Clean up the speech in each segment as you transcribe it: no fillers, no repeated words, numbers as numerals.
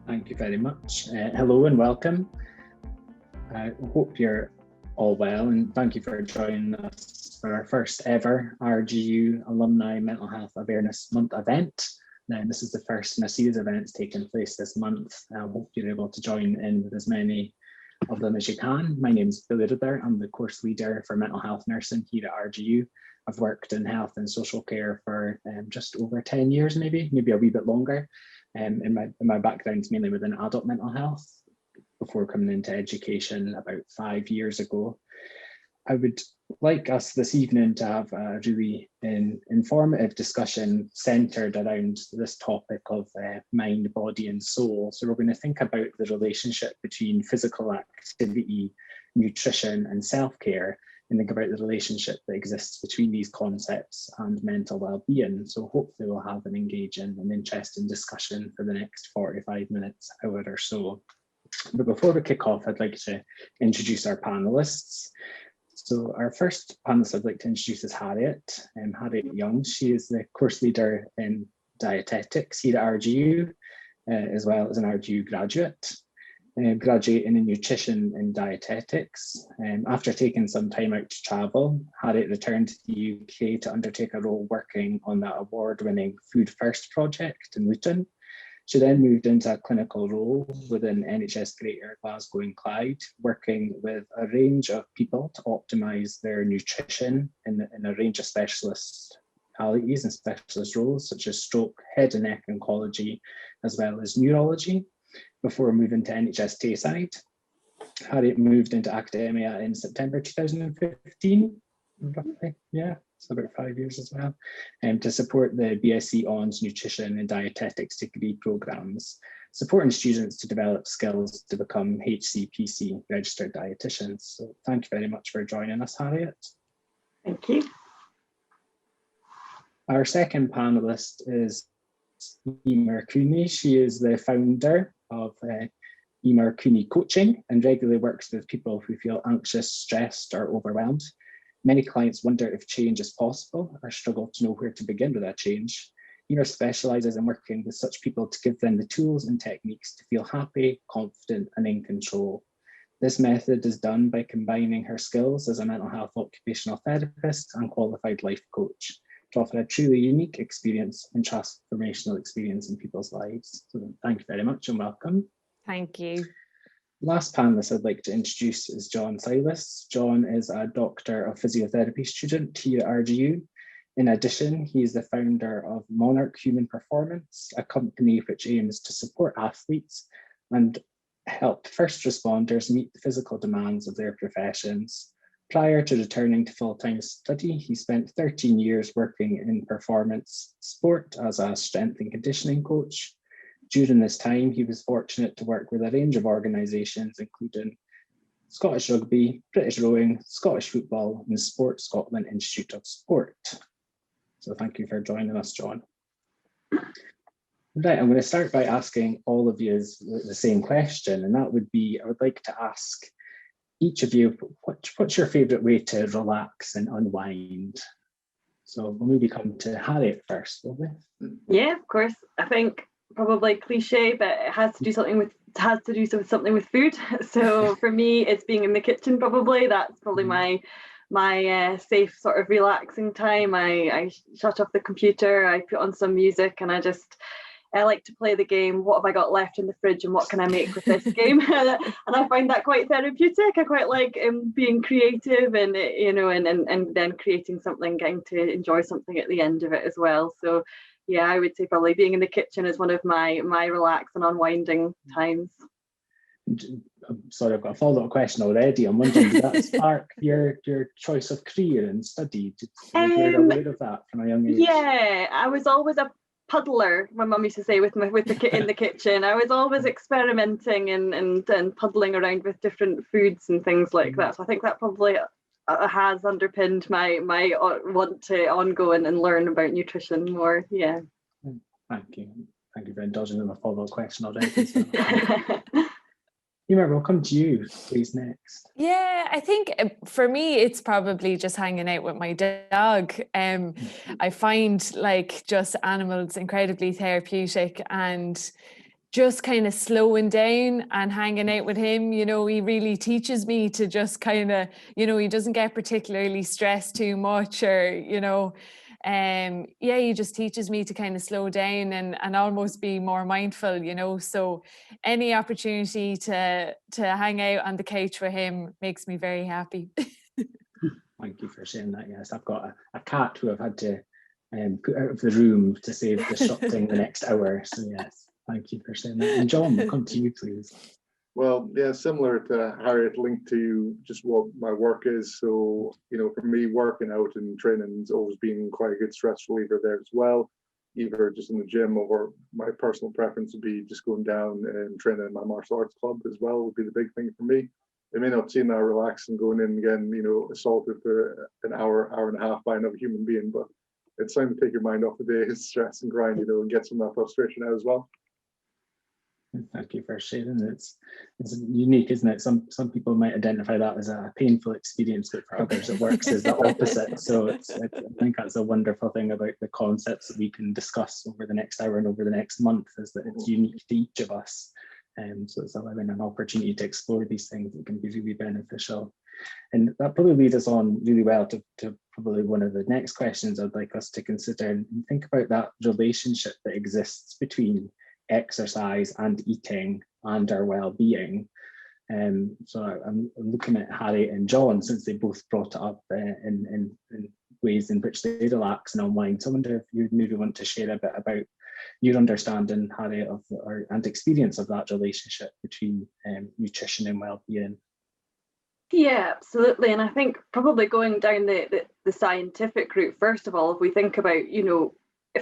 Thank you very much. Hello and welcome. I hope you're all well, and thank you for joining us for our first ever RGU Alumni Mental Health Awareness Month event. Now, this is the first in a series of events taking place this month. I hope you're able to join in with as many of them as you can. My name is Billy Ridder. I'm the course leader for mental health nursing here at RGU. I've worked in health and social care for just over 10 years, maybe a wee bit longer. In my background is mainly within adult mental health before coming into education about 5 years ago. I would like us this evening to have a really informative discussion centered around this topic of mind, body and soul. So we're going to think about the relationship between physical activity, nutrition and self-care, and think about the relationship that exists between these concepts and mental well-being. So hopefully we'll have an engaging and interesting discussion for the next 45 minutes, hour or so. But before we kick off, I'd like to introduce our panelists. So our first panelist I'd like to introduce is Harriet Young. She is the course leader in dietetics here at RGU, as well as an RGU graduate. Graduating in nutrition and dietetics. After taking some time out to travel, Harriet returned to the UK to undertake a role working on the award-winning Food First project in Luton. She then moved into a clinical role within NHS Greater Glasgow and Clyde, working with a range of people to optimise their nutrition in a range of specialities and specialist roles, such as stroke, head and neck oncology, as well as neurology. Before moving to NHS Tayside, Harriet moved into academia in September 2015, roughly, yeah, so about 5 years as well, to support the BSc Hons Nutrition and Dietetics degree programmes, supporting students to develop skills to become HCPC registered dietitians. So thank you very much for joining us, Harriet. Thank you. Our second panellist is Emer Cooney. She is the founder of Emer Cooney Coaching and regularly works with people who feel anxious, stressed or overwhelmed. Many clients wonder if change is possible or struggle to know where to begin with that change. Emer specialises in working with such people to give them the tools and techniques to feel happy, confident and in control. This method is done by combining her skills as a mental health occupational therapist and qualified life coach to offer a truly unique experience and transformational experience in people's lives. So thank you very much and welcome. Thank you. Last panelist I'd like to introduce is John Silas. John is a Doctor of Physiotherapy student here at RGU. In addition, he is the founder of Monarch Human Performance, a company which aims to support athletes and help first responders meet the physical demands of their professions. Prior to returning to full-time study, he spent 13 years working in performance sport as a strength and conditioning coach. During this time, he was fortunate to work with a range of organisations, including Scottish Rugby, British Rowing, Scottish Football, and Sport Scotland Institute of Sport. So thank you for joining us, John. Right, I'm going to start by asking all of you the same question, and that would be, I would like to ask each of you, what's your favourite way to relax and unwind? So we'll maybe come to Harriet first, will we? Yeah, of course. I think probably cliche, but it has to do something with food. So for me, it's being in the kitchen. Probably that's probably my safe sort of relaxing time. I shut off the computer, I put on some music, and I like to play the game, what have I got left in the fridge and what can I make with this game? And I find that quite therapeutic. I quite like being creative and, and then creating something, getting to enjoy something at the end of it as well. So yeah, I would say probably being in the kitchen is one of my relax and unwinding times. I'm sorry, I've got a follow-up question already. I'm wondering, did that spark your choice of career and study? Did you hear aware of that from a young age? Yeah, I was always a puddler, my mum used to say, with the kit in the kitchen. I was always experimenting and puddling around with different foods and things like that. So I think that probably has underpinned my want to ongo and learn about nutrition more. Yeah. Thank you for indulging in a follow-up question already. So. Emer, we'll come to you, please, next. Yeah, I think for me, it's probably just hanging out with my dog. I find like just animals incredibly therapeutic, and just kind of slowing down and hanging out with him, you know, he really teaches me to just kind of, you know, he doesn't get particularly stressed too much, or, you know, yeah, he just teaches me to kind of slow down and almost be more mindful, you know. So any opportunity to hang out on the couch with him makes me very happy. Thank you for saying that. Yes, I've got a cat who I've had to put out of the room to save disrupting the next hour. So yes, thank you for saying that. And John, we'll come to you, please. Well, yeah, similar to Harriet, linked to just what my work is. So, you know, for me, working out and training has always been quite a good stress reliever there as well, either just in the gym, or my personal preference would be just going down and training in my martial arts club as well, would be the big thing for me. It may not seem that relaxed and going in again, you know, assaulted for an hour, hour and a half by another human being, but it's time to take your mind off the day's stress and grind, you know, and get some of that frustration out as well. Thank you for sharing. It's unique, isn't it? Some people might identify that as a painful experience, but for others it works as the opposite. So I think that's a wonderful thing about the concepts that we can discuss over the next hour and over the next month, is that it's unique to each of us. So it's allowing an opportunity to explore these things that can be really beneficial. And that probably leads us on really well to probably one of the next questions I'd like us to consider, and think about that relationship that exists between exercise and eating and our well-being. So I'm looking at Harriet and John, since they both brought it up in ways in which they relax and unwind. So I wonder if you maybe want to share a bit about your understanding, Harriet, of and experience of that relationship between nutrition and well-being. Yeah, absolutely. And I think probably going down the scientific route, first of all, if we think about, you know,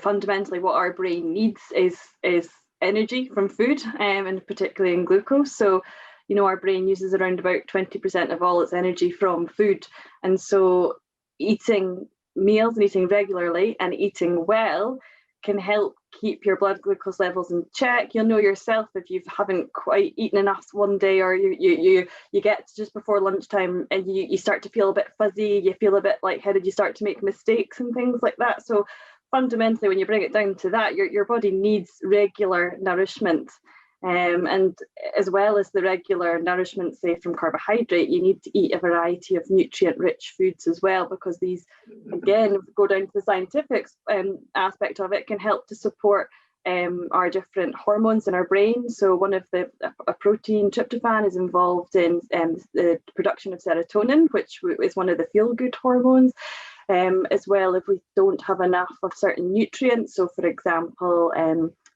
fundamentally what our brain needs is energy from food, and particularly in glucose. So, you know, our brain uses around about 20% of all its energy from food. And so eating meals and eating regularly and eating well can help keep your blood glucose levels in check. You'll know yourself if you haven't quite eaten enough one day, or you get to just before lunchtime and you start to feel a bit fuzzy, you feel a bit lightheaded, you start to make mistakes and things like that. So fundamentally, when you bring it down to that, your body needs regular nourishment. And as well as the regular nourishment, say from carbohydrate, you need to eat a variety of nutrient-rich foods as well, because these, again, if we go down to the scientific aspect of it, can help to support our different hormones in our brain. So one of a protein, tryptophan, is involved in the production of serotonin, which is one of the feel-good hormones. As well, if we don't have enough of certain nutrients, so for example,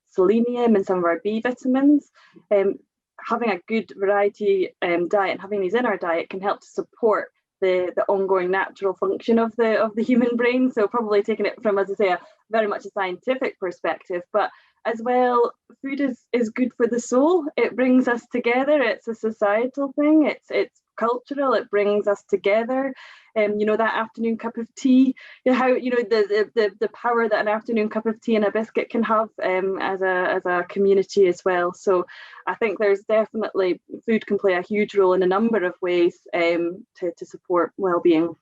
selenium and some of our B vitamins, having a good variety diet and having these in our diet can help to support the ongoing natural function of the human brain. So probably taking it from, as I say, very much a scientific perspective, but as well, food is good for the soul. It brings us together. It's a societal thing. It's cultural. It brings us together. You know, that afternoon cup of tea, how, you know, the power that an afternoon cup of tea and a biscuit can have as a community as well. So I think there's definitely, food can play a huge role in a number of ways to support well-being.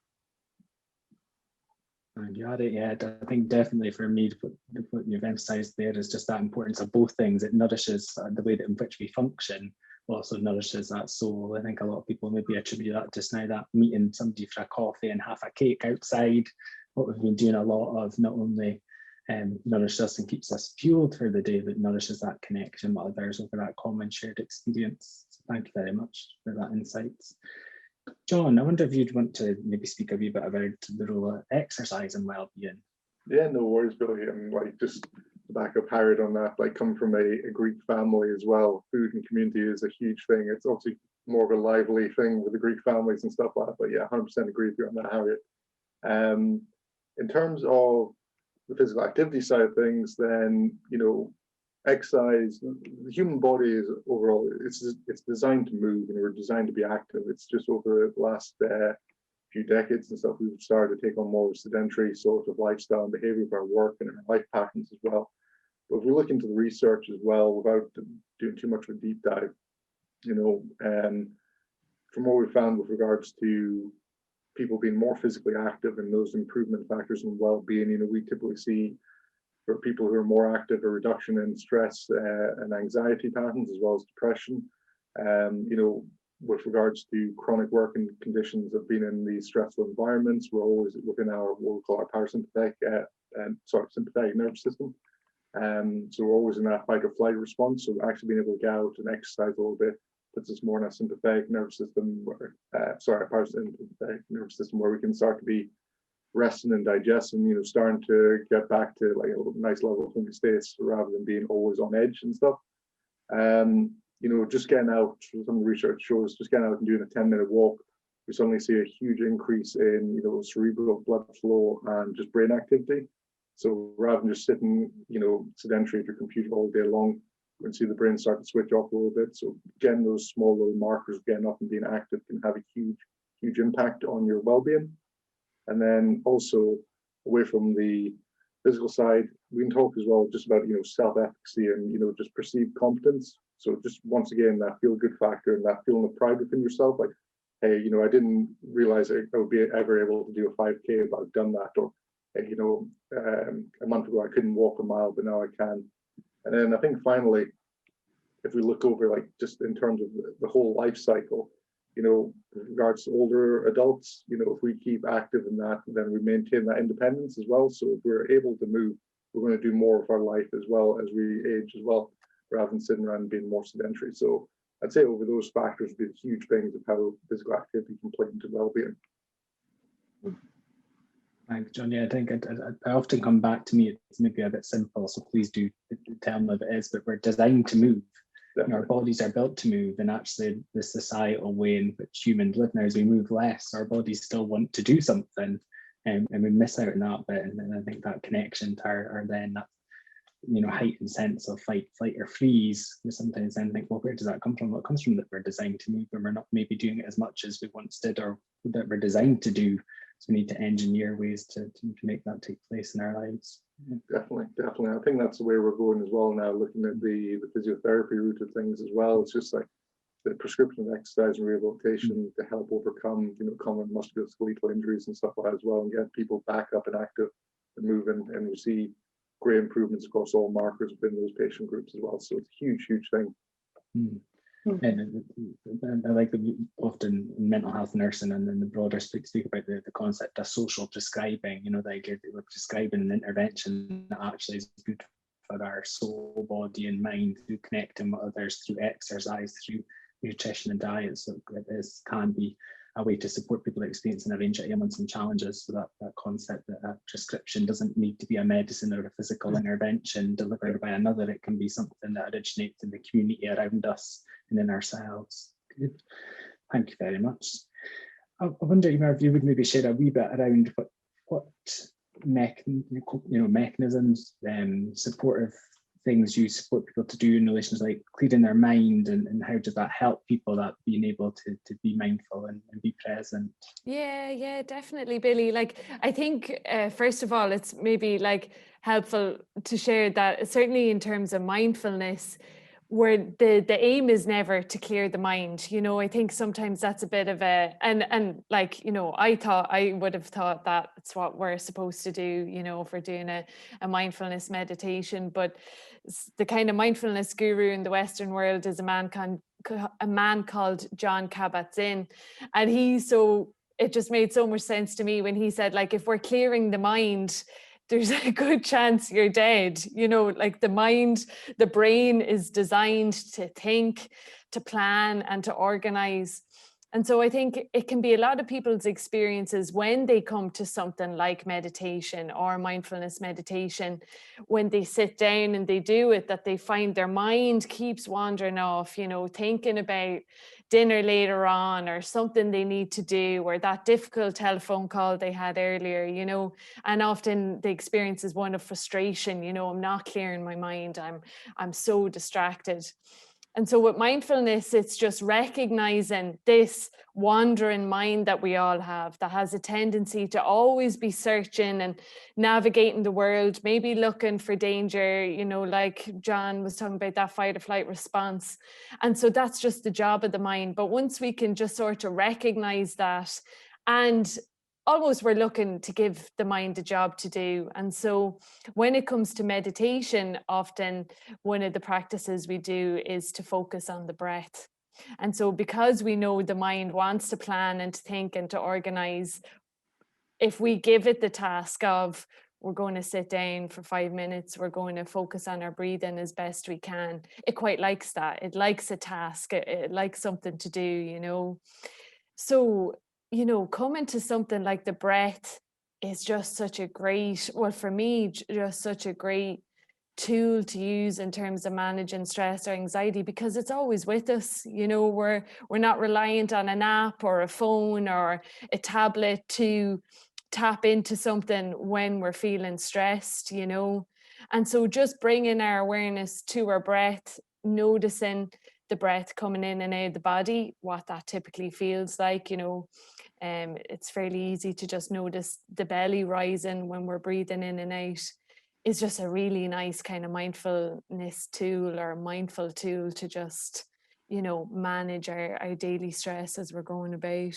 Got it. Yeah, I think definitely for me, what you've emphasised there is just that importance of both things. It nourishes the way in which we function, also nourishes that soul. I think a lot of people maybe attribute that just now, that meeting somebody for a coffee and half a cake outside, what we've been doing a lot of, not only nourishes us and keeps us fueled for the day, but nourishes that connection with others over that common shared experience. So thank you very much for that insights. John, I wonder if you'd want to maybe speak a wee bit about the role of exercise and well-being. Yeah, no worries, Billy. And like, just to back up Harriet on that, like, come from a Greek family as well, food and community is a huge thing. It's obviously more of a lively thing with the Greek families and stuff like that, but yeah, 100% agree with you on that, Harriet. In terms of the physical activity side of things, then, you know, exercise, the human body is overall, it's designed to move, and we're designed to be active. It's just over the last few decades and stuff, we've started to take on more sedentary sort of lifestyle and behavior of our work and our life patterns as well. But if we look into the research as well, without doing too much of a deep dive, you know, from what we found with regards to people being more physically active and those improvement factors in well-being, you know, we typically see for people who are more active, a reduction in stress and anxiety patterns, as well as depression. You know, with regards to chronic working conditions of being in these stressful environments, we're always within our what we call our parasympathetic, sympathetic nervous system. So we're always in that fight or flight response. So actually being able to get out and exercise a little bit puts us more in a sympathetic nervous system, where, parasympathetic nervous system, where we can start to be resting and digesting, you know, starting to get back to like a nice level of homeostasis rather than being always on edge and stuff. You know, just getting out, some research shows just getting out and doing a 10-minute walk, we suddenly see a huge increase in, you know, cerebral blood flow and just brain activity. So rather than just sitting, you know, sedentary at your computer all day long, we can see the brain start to switch off a little bit. So getting those small little markers, getting up and being active can have a huge impact on your well-being. And then also away from the physical side, we can talk as well just about, you know, self-efficacy and, you know, just perceived competence. So just once again, that feel-good factor and that feeling of pride within yourself, like, hey, you know, I didn't realize I would be ever able to do a 5K, but I've done that. Or, hey, you know, a month ago I couldn't walk a mile, but now I can. And then I think finally, if we look over like just in terms of the whole life cycle, you know, with regards to older adults, you know, if we keep active in that, then we maintain that independence as well. So if we're able to move, we're going to do more of our life as well as we age as well, rather than sitting around and being more sedentary. So I'd say over those factors would be huge things of how physical activity can play into well-being. Thanks, John. Yeah, I think I often come back to me, it's maybe a bit simple, so please do tell me if it is, but we're designed to move. You know, our bodies are built to move, and actually the societal way in which humans live now is we move less, our bodies still want to do something, and we miss out on that bit. And I think that connection to our then that, you know, heightened sense of fight, flight, or freeze, we sometimes then think, well, where does that come from? Well, it comes from that we're designed to move, and we're not maybe doing it as much as we once did, or that we're designed to do. So we need to engineer ways to make that take place in our lives. Definitely. I think that's the way we're going as well now, looking at the physiotherapy route of things as well. It's just like the prescription of exercise and rehabilitation to help overcome, you know, common musculoskeletal injuries and stuff like that as well, and get people back up and active and moving. And we see great improvements across all markers within those patient groups as well. So it's a huge thing. And I like that we often in mental health nursing and then the broader speak about the concept of social prescribing, you know, the idea that we're prescribing an intervention that actually is good for our soul, body and mind, through connecting with others, through exercise, through nutrition and diet. So this can be a way to support people experiencing a range of ailments and challenges. So that concept that a prescription doesn't need to be a medicine or a physical intervention delivered by another. It can be something that originates in the community around us and in ourselves. Good. Thank you very much. I wonder, if you would maybe share a wee bit around what mechanisms, supportive things you support people to do in relation to like clearing their mind, and how does that help people, that being able to be mindful and be present? Yeah, definitely, Billy. Like, I think first of all, it's maybe like helpful to share that certainly in terms of mindfulness, where the aim is never to clear the mind. You know, I think sometimes that's a bit of a, and like, you know, I would have thought that's what we're supposed to do, you know, if we're doing a mindfulness meditation. But the kind of mindfulness guru in the Western world is a man called Jon Kabat-Zinn. And it just made so much sense to me when he said, like, if we're clearing the mind, there's a good chance you're dead. You know, like the brain is designed to think, to plan, and to organize. And so I think it can be a lot of people's experiences when they come to something like meditation or mindfulness meditation, when they sit down and they do it, that they find their mind keeps wandering off, you know, thinking about dinner later on, or something they need to do, or that difficult telephone call they had earlier, you know. And often the experience is one of frustration, you know, I'm not clearing my mind, I'm so distracted. And so with mindfulness, it's just recognizing this wandering mind that we all have, that has a tendency to always be searching and navigating the world, maybe looking for danger, you know, like John was talking about, that fight or flight response. And so that's just the job of the mind. But once we can just sort of recognize that and almost we're looking to give the mind a job to do. And so when it comes to meditation, often one of the practices we do is to focus on the breath. And so because we know the mind wants to plan and to think and to organize, if we give it the task of, we're going to sit down for 5 minutes, we're going to focus on our breathing as best we can, it quite likes that. It likes a task, it likes something to do, you know. So, you know, coming to something like the breath is just such a great, well, for me, just such a great tool to use in terms of managing stress or anxiety, because it's always with us. You know, we're not reliant on an app or a phone or a tablet to tap into something when we're feeling stressed, you know. And so just bringing our awareness to our breath, noticing the breath coming in and out of the body, what that typically feels like, you know. It's fairly easy to just notice the belly rising when we're breathing in and out. Is just a really nice kind of mindfulness tool or mindful tool to just, you know, manage our daily stress as we're going about.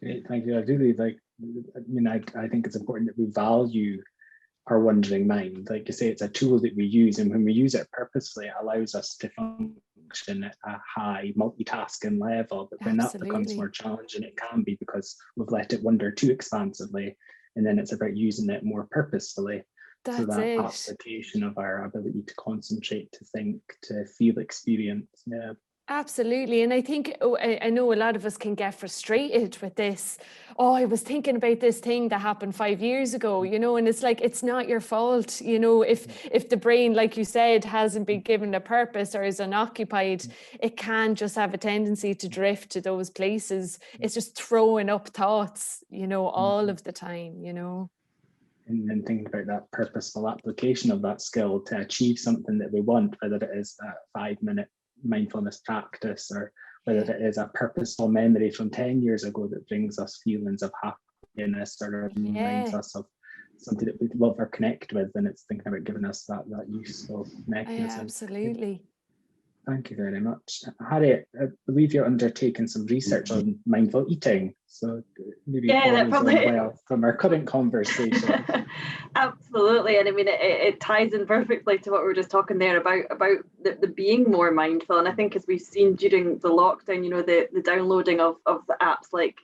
Great, thank you. I really like, I mean, I think it's important that we value our wandering mind. Like you say, it's a tool that we use, and when we use it purposefully, it allows us to function at a high multitasking level. But when that becomes more challenging, it can be because we've let it wander too expansively. And then it's about using it more purposefully. That's so that it. application of our ability to concentrate, to think, to feel, experience. Yeah. Absolutely. And I think, I know a lot of us can get frustrated with this. Oh, I was thinking about this thing that happened 5 years ago, you know, and it's like, it's not your fault. You know, if the brain, like you said, hasn't been given a purpose or is unoccupied, it can just have a tendency to drift to those places. It's just throwing up thoughts, you know, all of the time, you know. And then thinking about that purposeful application of that skill to achieve something that we want, whether it is that 5-minute mindfulness practice or whether it is a purposeful memory from 10 years ago that brings us feelings of happiness or reminds us of something that we love or connect with, and it's thinking about giving us that useful mechanism. Absolutely. Thank you very much. Harriet, I believe you're undertaking some research on mindful eating. So maybe that probably well from our current conversation. Absolutely. And I mean, it ties in perfectly to what we were just talking there about the being more mindful. And I think as we've seen during the lockdown, you know, the downloading of the apps like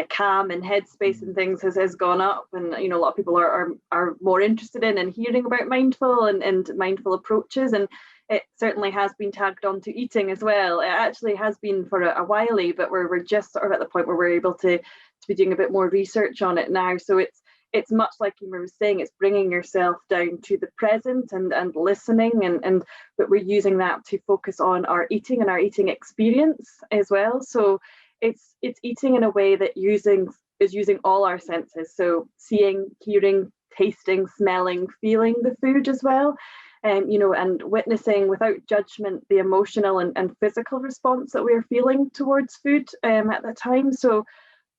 Calm and Headspace and things has gone up, and you know, a lot of people are more interested in and hearing about mindful and mindful approaches, and it certainly has been tagged on to eating as well. It actually has been for a while, but we're just sort of at the point where we're able to be doing a bit more research on it now. So it's much like you were saying, it's bringing yourself down to the present and listening, but we're using that to focus on our eating and our eating experience as well. So it's eating in a way that is using all our senses. So seeing, hearing, tasting, smelling, feeling the food as well. You know, and witnessing without judgment the emotional and physical response that we're feeling towards food at the time. So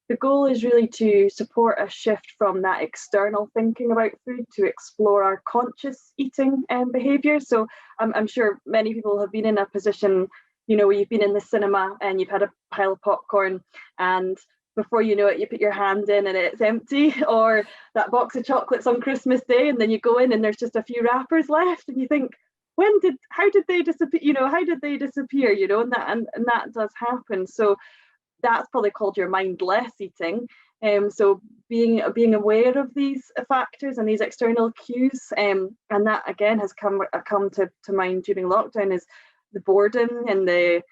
the goal is really to support a shift from that external thinking about food to explore our conscious eating behaviour. So I'm sure many people have been in a position, you know, where you've been in the cinema and you've had a pile of popcorn, and before you know it, you put your hand in and it's empty, or that box of chocolates on Christmas Day, and then you go in and there's just a few wrappers left, and you think, how did they disappear? You know, how did they disappear? You know, and that does happen. So that's probably called your mindless eating. So being aware of these factors and these external cues, and that again has come to mind during lockdown, is the boredom and the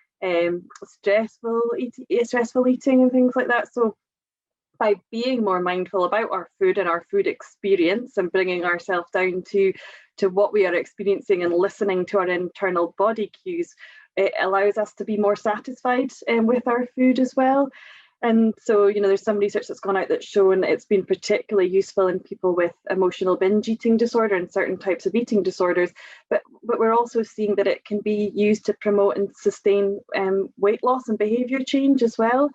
stressful eating and things like that. So by being more mindful about our food and our food experience and bringing ourselves down to what we are experiencing and listening to our internal body cues, it allows us to be more satisfied with our food as well. And so, you know, there's some research that's gone out that's shown it's been particularly useful in people with emotional binge eating disorder and certain types of eating disorders. But we're also seeing that it can be used to promote and sustain weight loss and behaviour change as well.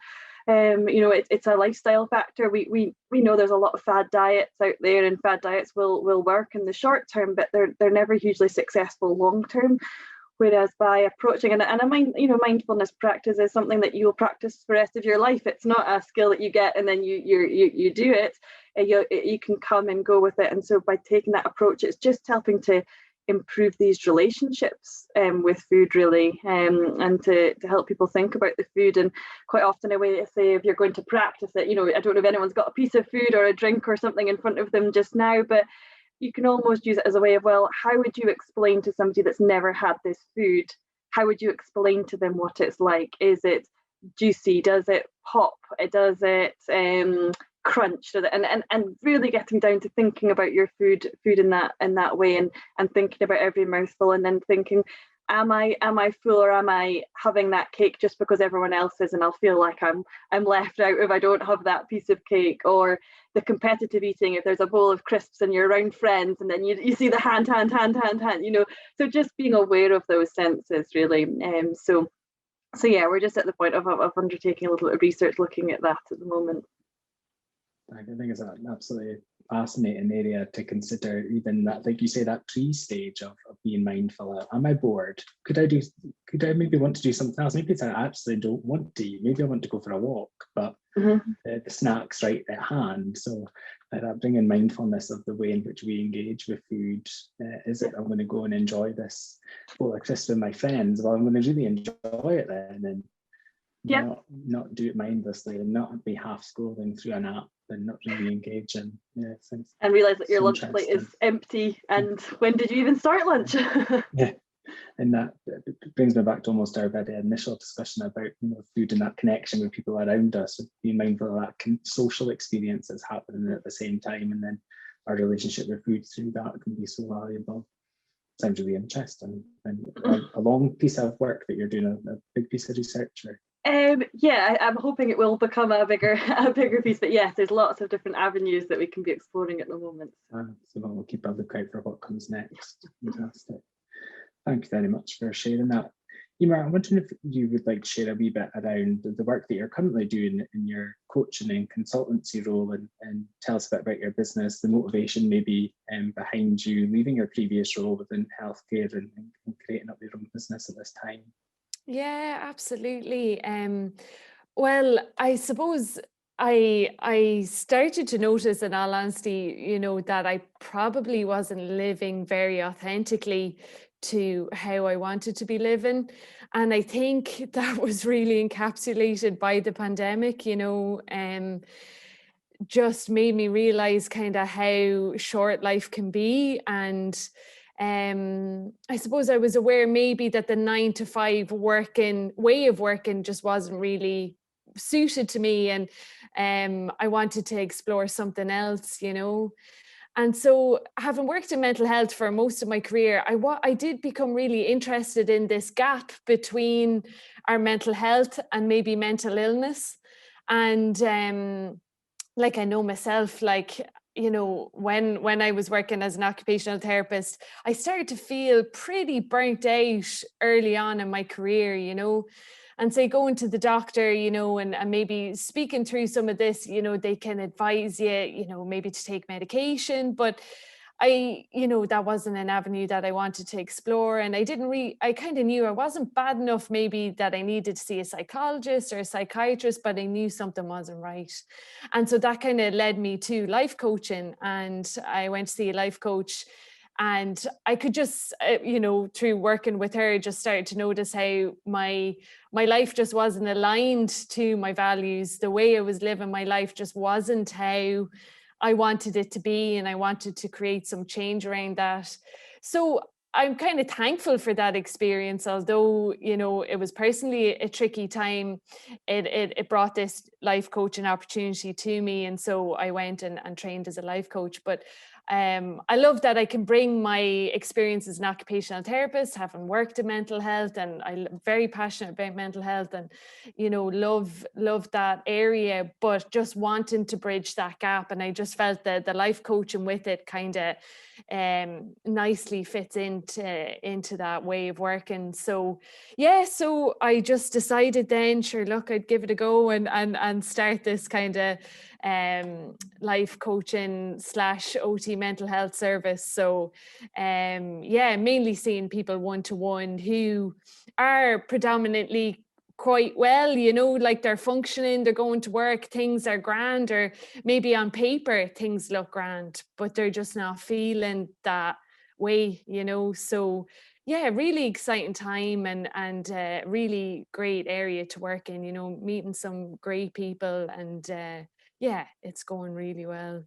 You know, it's a lifestyle factor. We know there's a lot of fad diets out there, and fad diets will work in the short term, but they're never hugely successful long term. Whereas by approaching and a mindfulness practice is something that you'll practice for the rest of your life. It's not a skill that you get and then you do it. You can come and go with it. And so by taking that approach, it's just helping to improve these relationships with food, really, and to help people think about the food. And quite often, a way to say, if you're going to practice it, I don't know if anyone's got a piece of food or a drink or something in front of them just now, but you can almost use it as a way of, well, how would you explain to somebody that's never had this food? How would you explain to them what it's like? Is it juicy? Does it pop? Does it crunch? And really getting down to thinking about your food in that way, and thinking about every mouthful, and then thinking, am I full, or am I having that cake just because everyone else is, and I'll feel like I'm left out if I don't have that piece of cake? Or the competitive eating, if there's a bowl of crisps and you're around friends and then you see the hand, so just being aware of those senses, really. So yeah, we're just at the point of undertaking a little bit of research looking at that at the moment. I think it's an absolutely fascinating area to consider, even that, like you say, that pre-stage of being mindful. Am I bored? Could I maybe want to do something else? Maybe it's I absolutely don't want to eat. Maybe I want to go for a walk, but the snack's right at hand. So that bringing mindfulness of the way in which we engage with food. Is it I'm going to go and enjoy this bowl of crisps with my friends? Well, I'm going to really enjoy it then, and not do it mindlessly, and not be half scrolling through an app and not really engaging. And realize that your lunch plate is empty, and when did you even start lunch? And that brings me back to almost our very initial discussion about food and that connection with people around us, being mindful of that social experience that's happening at the same time, and then our relationship with food through that can be so valuable. Sounds really interesting, and a long piece of work that you're doing, a big piece of research. I'm hoping it will become a bigger piece, but yes, there's lots of different avenues that we can be exploring at the moment. So we'll keep a lookout for what comes next. Fantastic. Thank you very much for sharing that. Emer, I'm wondering if you would like to share a wee bit around the work that you're currently doing in your coaching and consultancy role, and tell us a bit about your business, the motivation maybe behind you leaving your previous role within healthcare and creating up your own business at this time. Yeah, absolutely. Well, I suppose I started to notice, in all honesty, that I probably wasn't living very authentically to how I wanted to be living. And I think that was really encapsulated by the pandemic, just made me realize kind of how short life can be. And I suppose I was aware maybe that the 9-to-5 way of working just wasn't really suited to me, and I wanted to explore something else, And so, having worked in mental health for most of my career, I did become really interested in this gap between our mental health and maybe mental illness. And I know myself, when I was working as an occupational therapist, I started to feel pretty burnt out early on in my career, and say going to the doctor, and maybe speaking through some of this, they can advise you, maybe to take medication, but that wasn't an avenue that I wanted to explore. And I kind of knew I wasn't bad enough maybe that I needed to see a psychologist or a psychiatrist, but I knew something wasn't right. And so that kind of led me to life coaching, and I went to see a life coach. And I could just, through working with her, just started to notice how my life just wasn't aligned to my values. The way I was living my life just wasn't how I wanted it to be, and I wanted to create some change around that. So I'm kind of thankful for that experience, although, it was personally a tricky time. It brought this life coaching opportunity to me. And so I went and trained as a life coach. But I love that I can bring my experience as an occupational therapist, having worked in mental health, and I'm very passionate about mental health, and love that area, but just wanting to bridge that gap. And I just felt that the life coaching with it kind of nicely fits into that way of working. So I just decided then, sure, look, I'd give it a go and start this kind of life coaching / OT mental health service. So yeah, mainly seeing people one-to-one who are predominantly quite well, you know, like they're functioning, they're going to work, things are grand, or maybe on paper things look grand, but they're just not feeling that way, you know. So yeah, really exciting time, and really great area to work in, you know, meeting some great people, and yeah, it's going really well.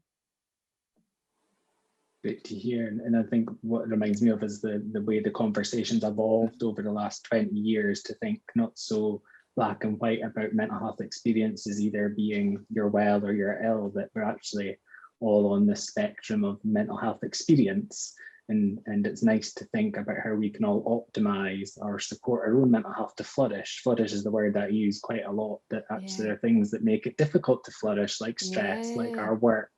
Great to hear. And I think what it reminds me of is the way the conversation's evolved over the last 20 years to think not so black and white about mental health experiences either being you're well or you're ill, that we're actually all on the spectrum of mental health experience. And it's nice to think about how we can all optimize or support our own mental health to flourish. Flourish is the word that I use quite a lot, that actually there are things that make it difficult to flourish, like stress, like our work,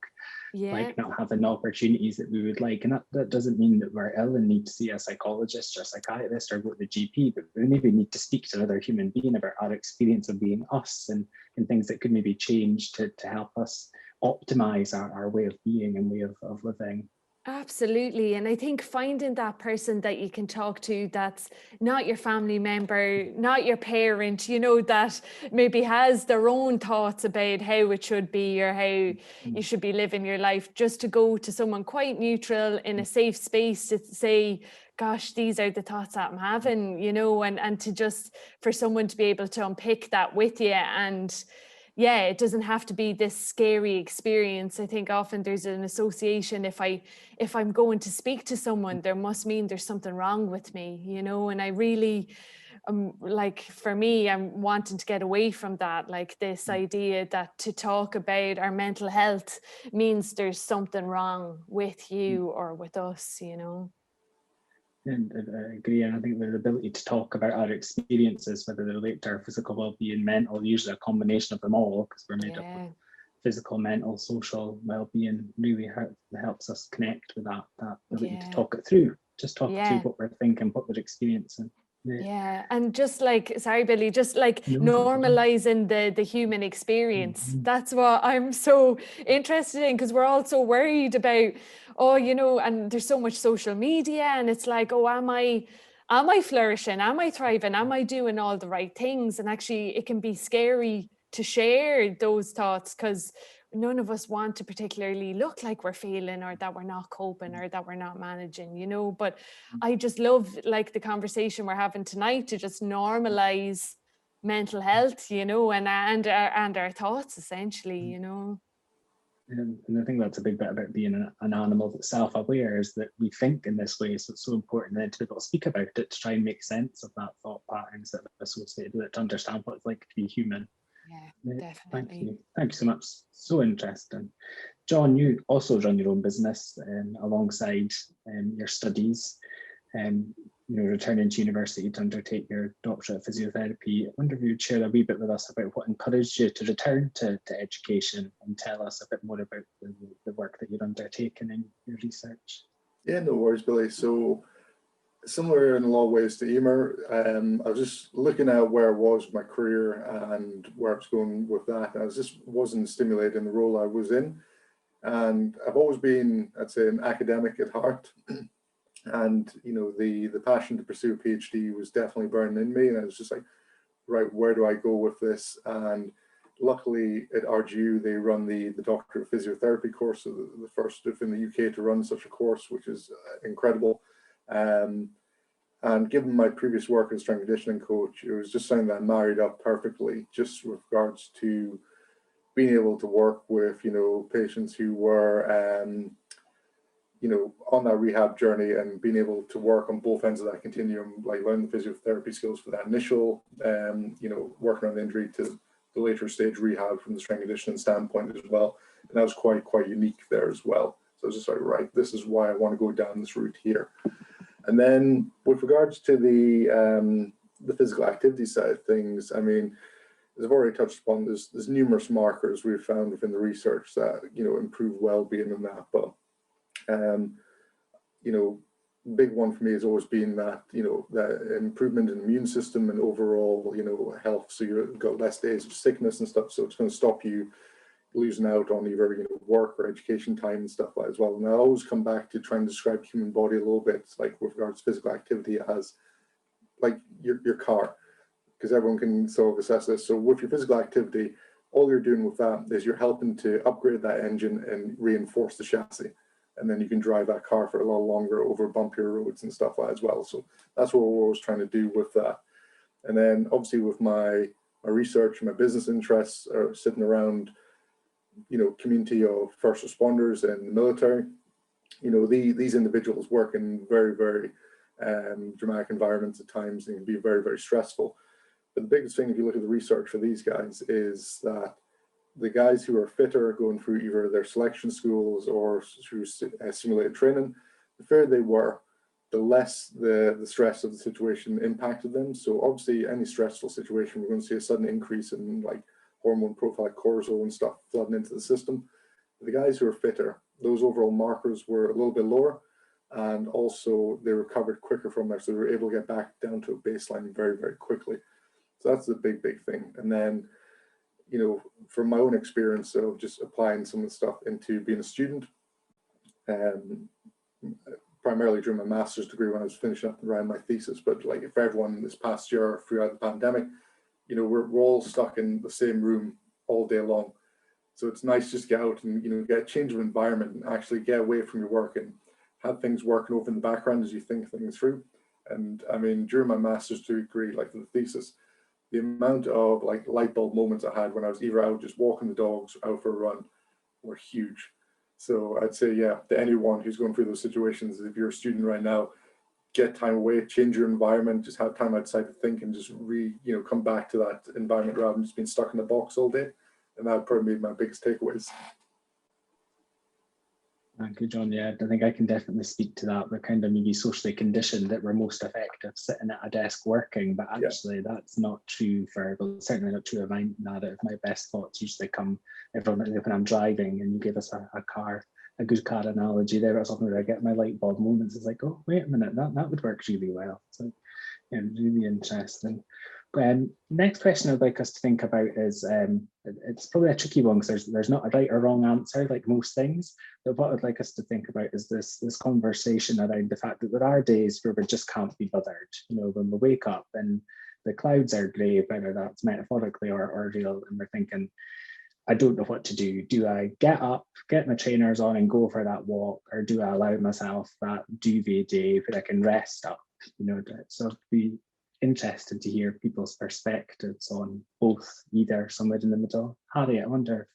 like not having the opportunities that we would like. And that doesn't mean that we're ill and need to see a psychologist or a psychiatrist or go to the GP, but we maybe need to speak to another human being about our experience of being us, and things that could maybe change to help us optimize our way of being and way of living. Absolutely. And I think finding that person that you can talk to that's not your family member, not your parent, you know, that maybe has their own thoughts about how it should be or how you should be living your life, just to go to someone quite neutral in a safe space to say, gosh, these are the thoughts that I'm having, you know, and to just for someone to be able to unpick that with you. And yeah, it doesn't have to be this scary experience. I think often there's an association, if I'm going to speak to someone, there must mean there's something wrong with me, you know. And I really like, for me, I'm wanting to get away from that, like this idea that to talk about our mental health means there's something wrong with you or with us, you know. And I agree, and I think the ability to talk about our experiences, whether they relate to our physical well-being, mental, usually a combination of them all, because we're made up of physical, mental, social well-being, really helps us connect with that ability to talk it through, just talk through what we're thinking, what we're experiencing. Yeah, and just like, sorry, Billy, just like normalizing the human experience. That's what I'm so interested in, because we're all so worried about, oh, you know, and there's so much social media, and it's like, oh, am I flourishing? Am I thriving? Am I doing all the right things? And actually, it can be scary to share those thoughts, because none of us want to particularly look like we're failing or that we're not coping or that we're not managing, you know. But I just love, like, the conversation we're having tonight to just normalize mental health, you know, and our thoughts, essentially, you know. And I think that's a big bit about being an animal that's self-aware, is that we think in this way. So it's so important then to be able to speak about it, to try and make sense of that thought patterns that are associated with it, to understand what it's like to be human. Yeah, definitely. Thank you so much. So interesting. John, you also run your own business alongside your studies, and you know, returning to university to undertake your doctorate of physiotherapy. I wonder if you'd share a wee bit with us about what encouraged you to return to education, and tell us a bit more about the work that you've undertaken in your research. Yeah, no worries, Billy. So similar in a lot of ways to Emer, I was just looking at where I was with my career and where I was going with that. And I just wasn't stimulated in the role I was in. And I've always been, I'd say, an academic at heart. And, you know, the passion to pursue a PhD was definitely burning in me. And I was just like, right, where do I go with this? And luckily at RGU, they run the Doctorate of Physiotherapy course, so the first in the UK to run such a course, which is incredible. And given my previous work as a strength conditioning coach, it was just something that married up perfectly, just with regards to being able to work with, you know, patients who were, you know, on that rehab journey, and being able to work on both ends of that continuum, like learn the physiotherapy skills for that initial, you know, working on the injury, to the later stage rehab from the strength conditioning standpoint as well. And that was quite unique there as well. So I was just like, right, this is why I want to go down this route here. And then with regards to the physical activity side of things, I mean, as I've already touched upon, there's numerous markers we've found within the research that, you know, improve well-being in that. But you know, big one for me has always been that, you know, that improvement in the immune system and overall, you know, health. So you've got less days of sickness and stuff. So it's going to stop you losing out on either work or education time and stuff like that as well. And I always come back to try and describe the human body a little bit, like with regards to physical activity, as like your car, because everyone can sort of assess this. So with your physical activity, all you're doing with that is you're helping to upgrade that engine and reinforce the chassis. And then you can drive that car for a lot longer over bumpier roads and stuff like that as well. So that's what we're always trying to do with that. And then obviously with my research and my business interests are sitting around, community of first responders and the military. These individuals work in very, very dramatic environments at times and can be very, very stressful. But the biggest thing, if you look at the research for these guys, is that the guys who are fitter going through either their selection schools or through simulated training, the fitter they were, the less the stress of the situation impacted them. So obviously any stressful situation, we're going to see a sudden increase in like hormone profile, like cortisol and stuff flooding into the system. The guys who are fitter, those overall markers were a little bit lower, and also they recovered quicker from there. So they were able to get back down to a baseline very, very quickly. So that's the big, big thing. And then, from my own experience of just applying some of the stuff into being a student, primarily during my master's degree when I was finishing up and writing my thesis, but like for everyone this past year throughout the pandemic, we're all stuck in the same room all day long. So it's nice just to get out and, get a change of environment and actually get away from your work and have things working over in the background as you think things through. And I mean, during my master's degree, like for the thesis, the amount of like light bulb moments I had when I was either out just walking the dogs or out for a run were huge. So I'd say, yeah, to anyone who's going through those situations, if you're a student right now, get time away, change your environment, just have time outside to think and just come back to that environment rather than just being stuck in a box all day. And that would probably be my biggest takeaways. Thank you, John. Yeah, I think I can definitely speak to that. We're kind of maybe socially conditioned that we're most effective sitting at a desk working, but actually that's not true certainly not true of mine. None of my best thoughts usually come when I'm driving, and you give us a good car analogy there. It's something where I get my light bulb moments. It's like, oh, wait a minute, that would work really well. So yeah, really interesting. Next question I'd like us to think about is, it's probably a tricky one because there's not a right or wrong answer like most things, but what I'd like us to think about is this conversation around the fact that there are days where we just can't be bothered. When we wake up and the clouds are grey, whether that's metaphorically or real, and we're thinking, I don't know what to do. Do I get up, get my trainers on and go for that walk, or do I allow myself that duvet day where I can rest up? So be interested to hear people's perspectives on both, either somewhere in the middle. Harry, I wonder,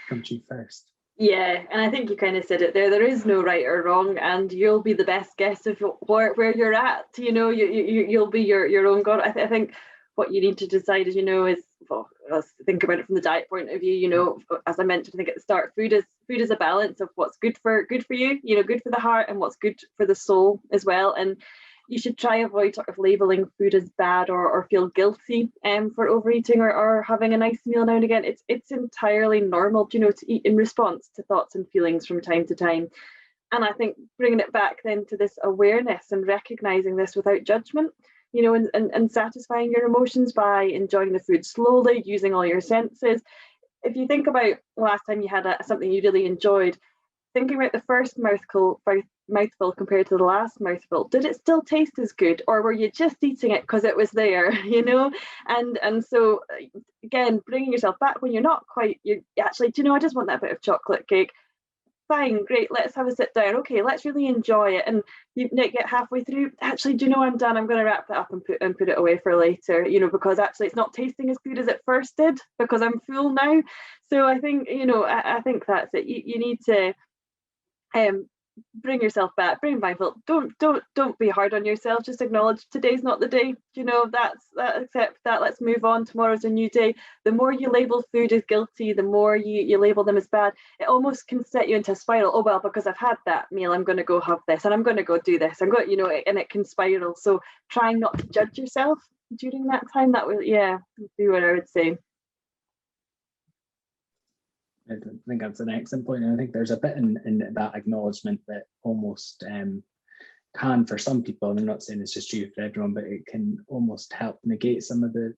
come to you first. Yeah, and I think you kind of said it there. There is no right or wrong, and you'll be the best guess of where you're at. You'll be your own god. I think what you need to decide is, let's think about it from the diet point of view. As I mentioned, I think at the start, food is a balance of what's good for you, good for the heart, and what's good for the soul as well. And you should try avoid sort of labeling food as bad or feel guilty for overeating or having a nice meal now and again. It's entirely normal, to eat in response to thoughts and feelings from time to time. And I think bringing it back then to this awareness and recognizing this without judgment, and satisfying your emotions by enjoying the food slowly, using all your senses. If you think about last time you had something you really enjoyed, thinking about the first mouthful compared to the last mouthful, did it still taste as good, or were you just eating it because it was there? And so again, bringing yourself back when you're actually, I just want that bit of chocolate cake. Fine, great, let's have a sit down. Okay, let's really enjoy it. And you get halfway through, actually, I'm done. I'm going to wrap that up and put it away for later, because actually it's not tasting as good as it first did because I'm full now. So I think, I think that's it. You need to bring yourself back, bring mindful. Don't be hard on yourself. Just acknowledge today's not the day. Accept that. Let's move on. Tomorrow's a new day. The more you label food as guilty, the more you label them as bad, it almost can set you into a spiral. Oh well, because I've had that meal, I'm going to go have this, and I'm going to go do this. I'm going, and it can spiral. So trying not to judge yourself during that time, that will, be what I would say. I think that's an excellent point. And I think there's a bit in that acknowledgement that almost can, for some people, and I'm not saying it's just true for everyone, but it can almost help negate some of the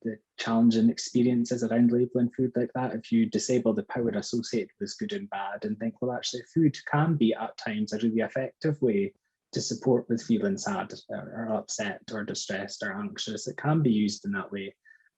the challenging experiences around labeling food like that, if you disable the power associated with good and bad and think, well, actually food can be at times a really effective way to support with feeling sad or upset or distressed or anxious. It can be used in that way,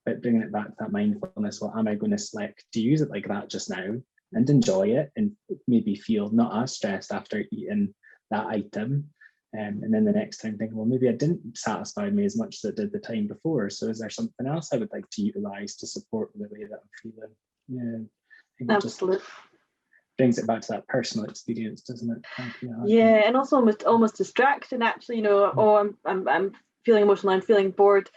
but bringing it back to that mindfulness, well, am I going to select to use it like that just now and enjoy it and maybe feel not as stressed after eating that item? And then the next time think, well, maybe it didn't satisfy me as much as it did the time before. So is there something else I would like to utilize to support the way that I'm feeling? Yeah, I think Absolutely. Brings it back to that personal experience, doesn't it? Yeah, and also almost distraction. Actually, you know, oh, I'm feeling emotional. I'm feeling bored.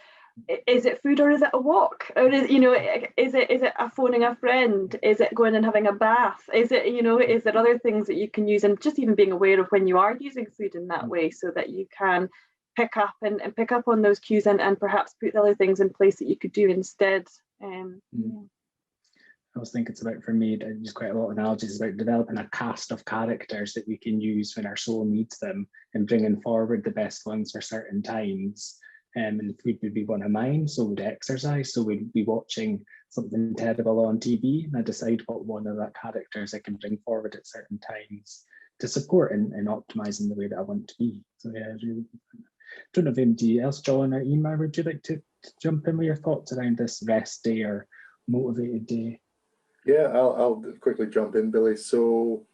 Is it food or is it a walk? Or is, you know, is it a phoning a friend? Is it going and having a bath? Is it, you know, is there other things that you can use? And just even being aware of when you are using food in that way, so that you can pick up and pick up on those cues and perhaps put other things in place that you could do instead. I was thinking it's about, for me, there's quite a lot of analogies about developing a cast of characters that we can use when our soul needs them and bringing forward the best ones for certain times. And food would be one of mine, so would exercise. So we'd be watching something terrible on TV and I decide what one of that characters I can bring forward at certain times to support and optimizing the way that I want to be. So yeah, really. Don't know if anybody else, John or Emer, would you like to jump in with your thoughts around this rest day or motivated day? Yeah, I'll quickly jump in, Billy. So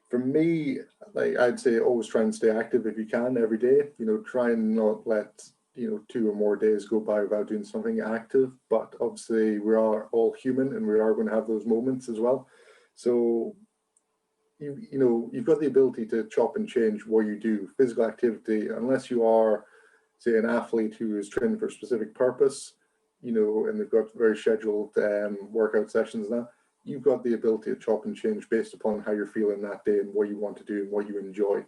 for me, like I'd say always try and stay active if you can every day. You know, try and not let 2 or more days go by without doing something active. But obviously we are all human and we are going to have those moments as well. So you've got the ability to chop and change what you do. Physical activity, unless you are, say, an athlete who is training for a specific purpose, and they've got very scheduled workout sessions now, you've got the ability to chop and change based upon how you're feeling that day and what you want to do and what you enjoy.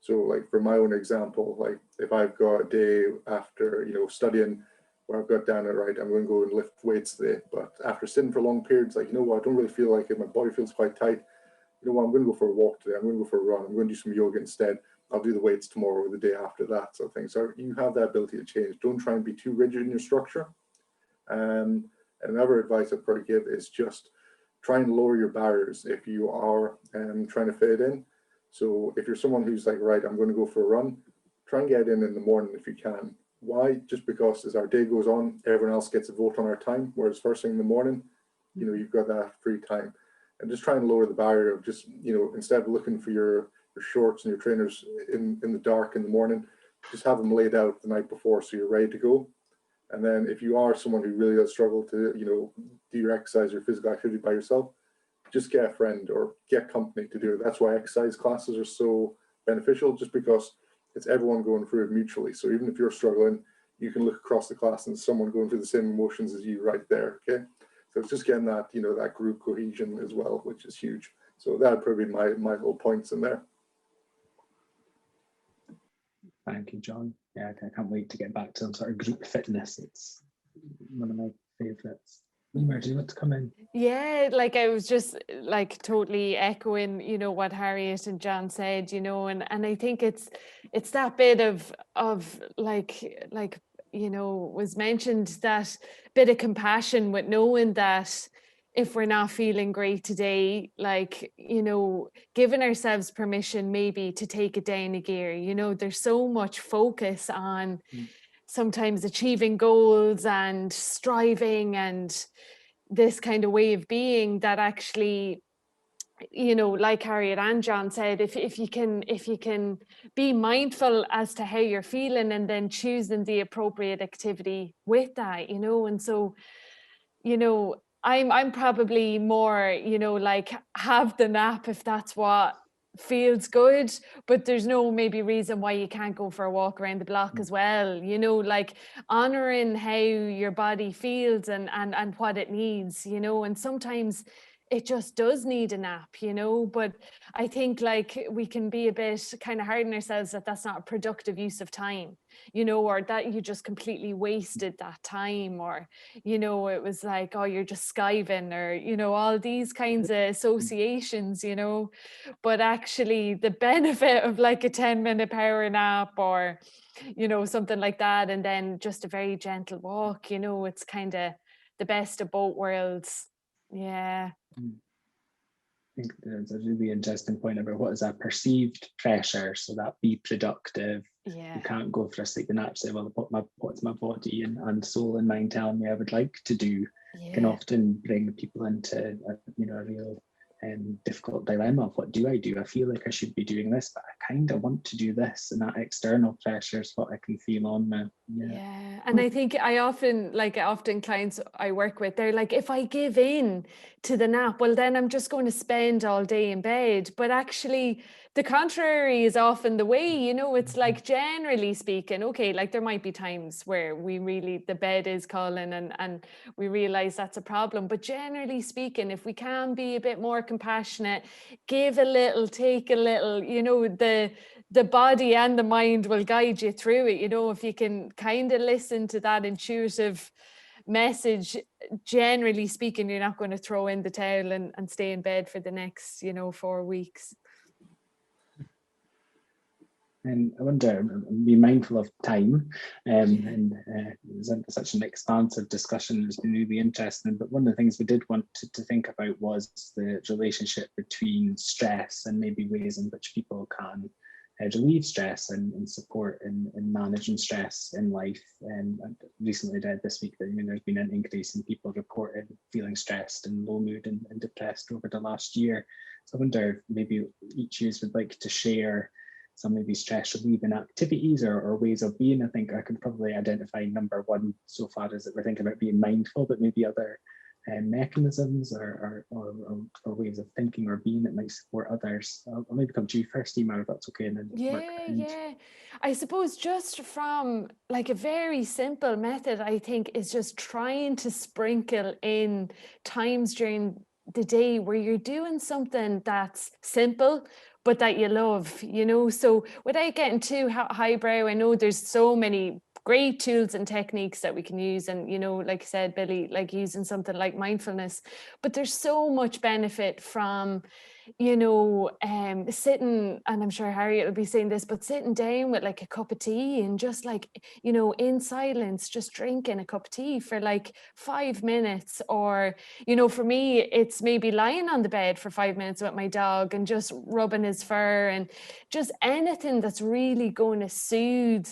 So like for my own example, like if I've got a day after, studying where I've got down it right, I'm going to go and lift weights today. But after sitting for long periods, like, I don't really feel like it. My body feels quite tight. You know what, I'm going to go for a walk today. I'm going to go for a run. I'm going to do some yoga instead. I'll do the weights tomorrow or the day after that sort of thing. So you have that ability to change. Don't try and be too rigid in your structure. And another advice I'd probably give is just try and lower your barriers if you are trying to fit in. So if you're someone who's like, right, I'm going to go for a run, try and get in the morning if you can. Why? Just because as our day goes on, everyone else gets a vote on our time, whereas first thing in the morning, you've got that free time. And just try and lower the barrier of just, instead of looking for your shorts and your trainers in the dark in the morning, just have them laid out the night before so you're ready to go. And then if you are someone who really does struggle to, do your exercise or physical activity by yourself, just get a friend or get company to do it. That's why exercise classes are so beneficial, just because it's everyone going through it mutually. So even if you're struggling, you can look across the class and someone going through the same emotions as you right there, okay? So it's just getting that, that group cohesion as well, which is huge. So that'd probably be my little points in there. Thank you, John. Yeah, I can't wait to get back to some sort of group fitness. It's one of my favorites. Emer, do you want to come in? Yeah, like I was just like totally echoing, what Harriet and John said, and I think it's that bit of like was mentioned, that bit of compassion with knowing that if we're not feeling great today, like, giving ourselves permission maybe to take it down a gear. There's so much focus on sometimes achieving goals and striving and this kind of way of being that actually, like Harriet and John said, if you can be mindful as to how you're feeling and then choosing the appropriate activity with that, and so, I'm probably more, like have the nap if that's what feels good, but there's no maybe reason why you can't go for a walk around the block as well, like honoring how your body feels and what it needs, and sometimes it just does need a nap, you know. But I think like we can be a bit kind of hard on ourselves that that's not a productive use of time, you know, or that you just completely wasted that time, or, you know, it was like, oh, you're just skiving, or, you know, all these kinds of associations, you know. But actually the benefit of like a 10-minute power nap, or, you know, something like that, and then just a very gentle walk, you know, it's kind of the best of both worlds. Yeah. I think there's a really interesting point about what is that perceived pressure. So that be productive. Yeah. You can't go for a sleep and nap, say, well, what's my body and soul and mind telling me I would like to do, can often bring people into a real difficult dilemma of what do? I feel like I should be doing this, but I kind of want to do this, and that external pressure is what I can feel on me. Yeah. And I think often clients I work with, they're like, if I give in to the nap, well, then I'm just going to spend all day in bed. But actually the contrary is often the way, you know. It's like, generally speaking, okay, like there might be times where the bed is calling and we realize that's a problem. But generally speaking, if we can be a bit more compassionate, give a little, take a little, you know, the body and the mind will guide you through it. You know, if you can kind of listen to that intuitive message, generally speaking, you're not going to throw in the towel and stay in bed for the next, 4 weeks. And I wonder, be mindful of time, and it's such an expansive discussion. It's been really interesting. But one of the things we did want to think about was the relationship between stress and maybe ways in which people can relieve stress and support in managing stress in life. And I recently read this week that there's been an increase in people reported feeling stressed and low mood and depressed over the last year. So I wonder if maybe each of you would like to share some of these stress relieving activities or ways of being. I think I can probably identify number one so far is that we're thinking about being mindful, but maybe other mechanisms or ways of thinking or being that might support others. I'll maybe come to you first, Emer, if that's okay. And then yeah. I suppose just from like a very simple method, I think, is just trying to sprinkle in times during the day where you're doing something that's simple but that you love, you know. So without getting too highbrow, I know there's so many great tools and techniques that we can use, and, you know, like I said, Billy, like using something like mindfulness, but there's so much benefit from, you know, sitting, and I'm sure Harriet will be saying this, but sitting down with like a cup of tea and just like, you know, in silence, just drinking a cup of tea for like 5 minutes. Or, you know, for me, it's maybe lying on the bed for 5 minutes with my dog and just rubbing his fur, and just anything that's really going to soothe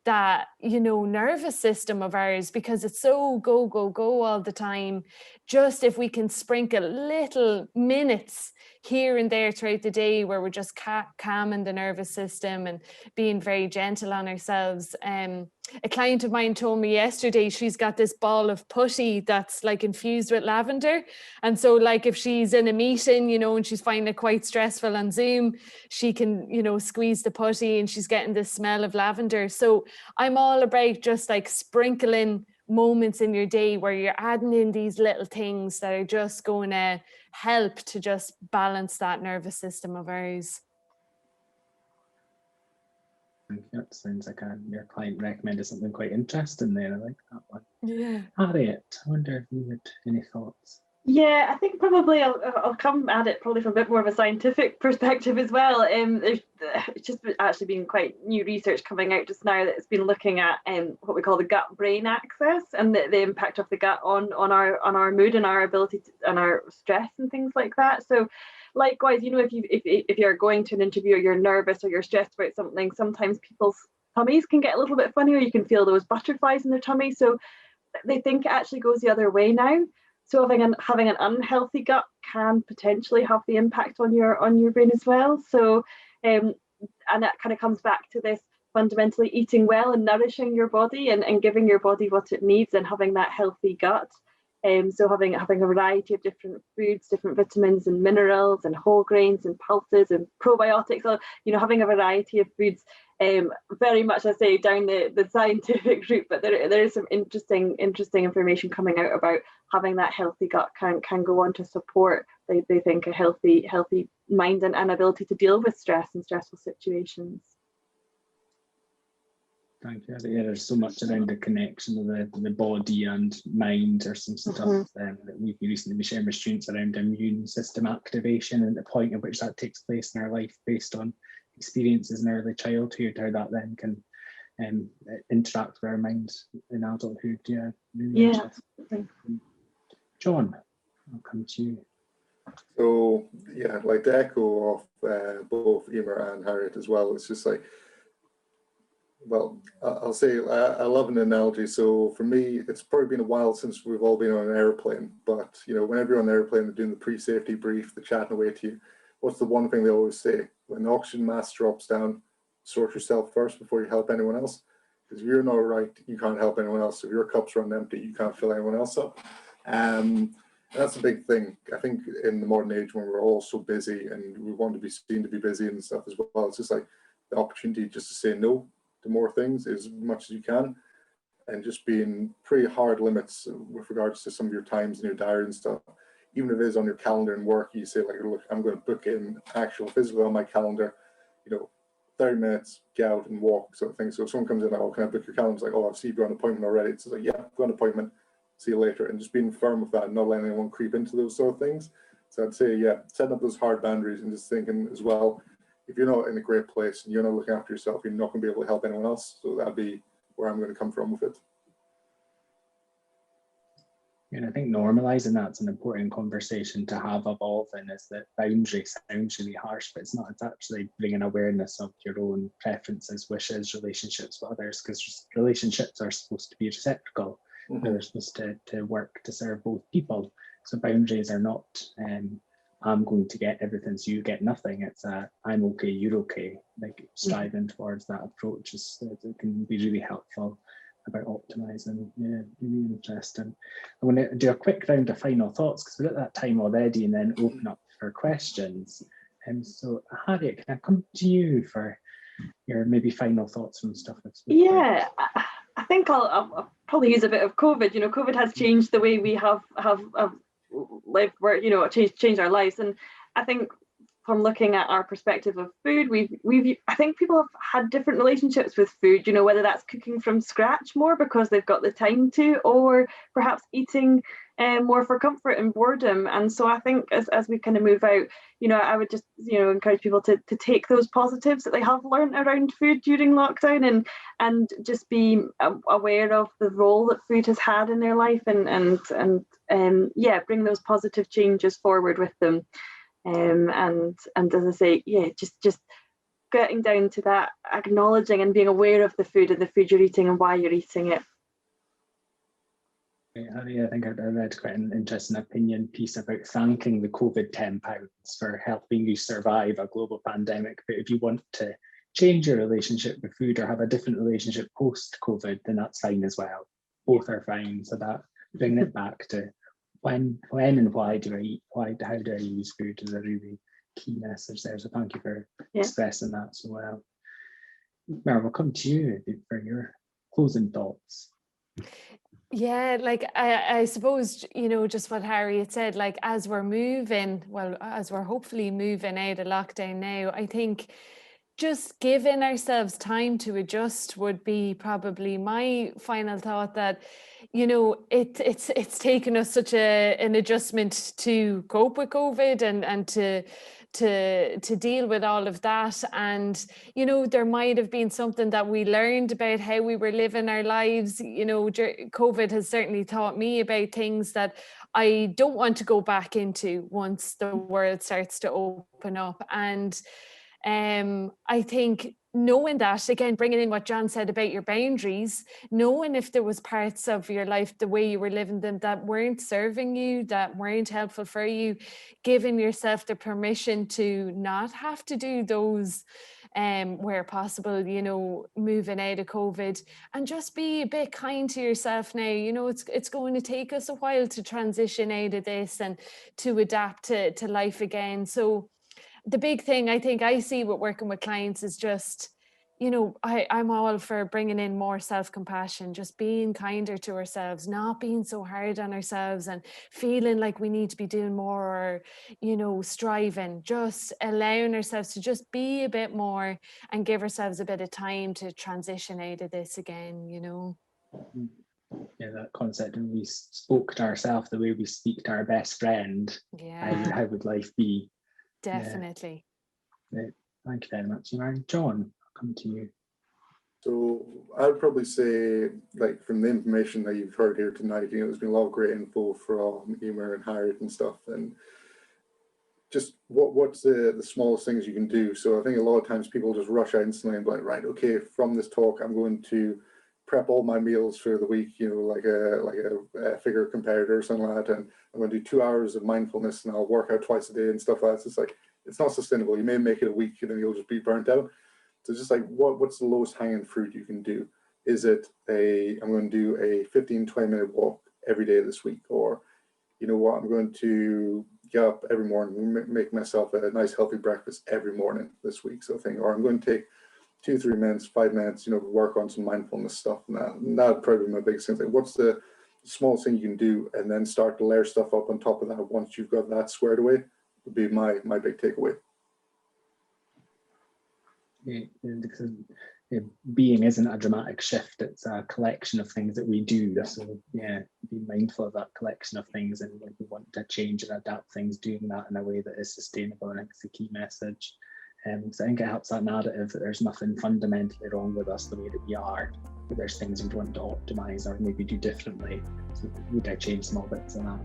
that, you know, nervous system of ours, because it's so go, go, go all the time. Just if we can sprinkle little minutes here and there throughout the day where we're just calming the nervous system and being very gentle on ourselves. A client of mine told me yesterday she's got this ball of putty that's like infused with lavender, and so like if she's in a meeting, you know, and she's finding it quite stressful on Zoom, she can, you know, squeeze the putty and she's getting the smell of lavender. So I'm all about just like sprinkling moments in your day where you're adding in these little things that are just going to help to just balance that nervous system of ours. That sounds like your client recommended something quite interesting there. I like that one. Yeah. Harriet, I wonder if you had any thoughts. Yeah, I think probably I'll come at it probably from a bit more of a scientific perspective as well. It's just actually been quite new research coming out just now that's been looking at what we call the gut-brain axis and the impact of the gut on our mood and our ability and our stress and things like that. So likewise, you know, if you're going to an interview or you're nervous or you're stressed about something, sometimes people's tummies can get a little bit funny, or you can feel those butterflies in their tummy. So they think it actually goes the other way now. So having an unhealthy gut can potentially have the impact on your brain as well. So and that kind of comes back to this fundamentally eating well and nourishing your body and giving your body what it needs and having that healthy gut. So having a variety of different foods, different vitamins and minerals and whole grains and pulses and probiotics, so, you know, having a variety of foods very much, I say, down the scientific route, but there is some interesting information coming out about having that healthy gut can go on to support, they think, a healthy mind and ability to deal with stress and stressful situations. Thank you. Yeah, there's so much around the connection of the body and mind. There's some stuff that we've recently been sharing with students around immune system activation and the point at which that takes place in our life based on experiences in early childhood, how that then can interact with our minds in adulthood. Yeah, really interesting. John, I'll come to you. So yeah, like the echo of both Emer and Harriet as well. It's just like, well, I'll say I love an analogy. So for me, it's probably been a while since we've all been on an airplane, but you know, whenever you're on an airplane, they're doing the pre-safety brief, they're chatting away to you. What's the one thing they always say? When the oxygen mask drops down, sort yourself first before you help anyone else. Because if you're not right, you can't help anyone else. If your cup's run empty, you can't fill anyone else up. And that's a big thing. I think in the modern age when we're all so busy and we want to be seen to be busy and stuff as well, it's just like the opportunity just to say no to more things as much as you can, and just being pretty hard limits with regards to some of your times in your diary and stuff. Even if it is on your calendar and work, you say like, look, I'm going to book in actual physical on my calendar, you know, 30 minutes, get out and walk, sort of thing. So if someone comes in, oh, can I book your calendar? It's like, oh, I've seen you on an appointment already. It's like, yeah, go on an appointment, see you later. And just being firm with that and not letting anyone creep into those sort of things. So I'd say, yeah, setting up those hard boundaries and just thinking as well, if you're not in a great place and you're not looking after yourself, you're not going to be able to help anyone else. So that'd be where I'm going to come from with it. And I think normalizing that's an important conversation to have evolving, is that boundary sounds really harsh, but it's not. It's actually bringing awareness of your own preferences, wishes, relationships with others, because relationships are supposed to be reciprocal. They're supposed to work to serve both people. So boundaries are not, I'm going to get everything so you get nothing. It's I'm okay, you're okay. Like striving towards that approach it can be really helpful about optimizing. Yeah, really interesting. I'm going to do a quick round of final thoughts because we're at that time already, and then open up for questions. So Harriet, can I come to you for your maybe final thoughts on stuff that's yeah, I think I'll probably use a bit of COVID. You know, COVID has changed the way we have lived, where, you know, changed our lives. And I think from looking at our perspective of food, I think people have had different relationships with food, you know, whether that's cooking from scratch more because they've got the time to, or perhaps eating more for comfort and boredom. And so I think as we kind of move out, you know, I would just, you know, encourage people to take those positives that they have learned around food during lockdown and just be aware of the role that food has had in their life and yeah, bring those positive changes forward with them. And as I say, yeah, just getting down to that, acknowledging and being aware of the food and the food you're eating and why you're eating it. Yeah, I think I read quite an interesting opinion piece about thanking the COVID £10 for helping you survive a global pandemic. But if you want to change your relationship with food or have a different relationship post-COVID, then that's fine as well. Both are fine. So that bringing it back to when and why do I eat? How do I use food is a really key message there. So thank you for expressing that so well. Mara, we'll come to you for your closing thoughts. Yeah, like I suppose, you know, just what Harriet said, like as we're hopefully moving out of lockdown now, I think just giving ourselves time to adjust would be probably my final thought, that, you know, it's taken us such an adjustment to cope with COVID and to deal with all of that. And, you know, there might have been something that we learned about how we were living our lives. You know, COVID has certainly taught me about things that I don't want to go back into once the world starts to open up. And I think knowing that, again, bringing in what John said about your boundaries, knowing if there was parts of your life, the way you were living them, that weren't serving you, that weren't helpful for you, giving yourself the permission to not have to do those where possible, you know, moving out of COVID, and just be a bit kind to yourself now. You know, it's going to take us a while to transition out of this and to adapt to life again. So the big thing I think I see with working with clients is just, you know, I'm all for bringing in more self-compassion, just being kinder to ourselves, not being so hard on ourselves and feeling like we need to be doing more, or, you know, striving, just allowing ourselves to just be a bit more and give ourselves a bit of time to transition out of this again, you know. Yeah, that concept, and we spoke to ourselves the way we speak to our best friend. Yeah, How would life be? definitely. Yeah. Thank you very much, Imran. John, I'll come to you. So I'd probably say, like, from the information that you've heard here tonight, you know, there's been a lot of great info from Emer and Harriet and stuff, and just what's the smallest things you can do. So I think a lot of times people just rush out instantly and be like, right, okay, from this talk, I'm going to prep all my meals for the week, you know, like a figure comparator or something like that, and I'm going to do 2 hours of mindfulness and I'll work out twice a day and stuff like that. So it's like, it's not sustainable. You may make it a week and then you'll just be burnt out. So just like, what's the lowest hanging fruit you can do? Is it I'm going to do a 15-20 minute walk every day this week? Or, you know what, I'm going to get up every morning, make myself a nice healthy breakfast every morning this week, sort of thing. Or I'm going to take 2-3 minutes, 5 minutes, you know, work on some mindfulness stuff. And that would probably be my biggest thing. Like, what's the smallest thing you can do, and then start to layer stuff up on top of that once you've got that squared away, would be my big takeaway. Because being isn't a dramatic shift, it's a collection of things that we do. So yeah, be mindful of that collection of things, and when we want to change and adapt things, doing that in a way that is sustainable, and it's the key message. So I think it helps that narrative that there's nothing fundamentally wrong with us the way that we are, but there's things we want to optimize or maybe do differently. So we gotta change small bits of that.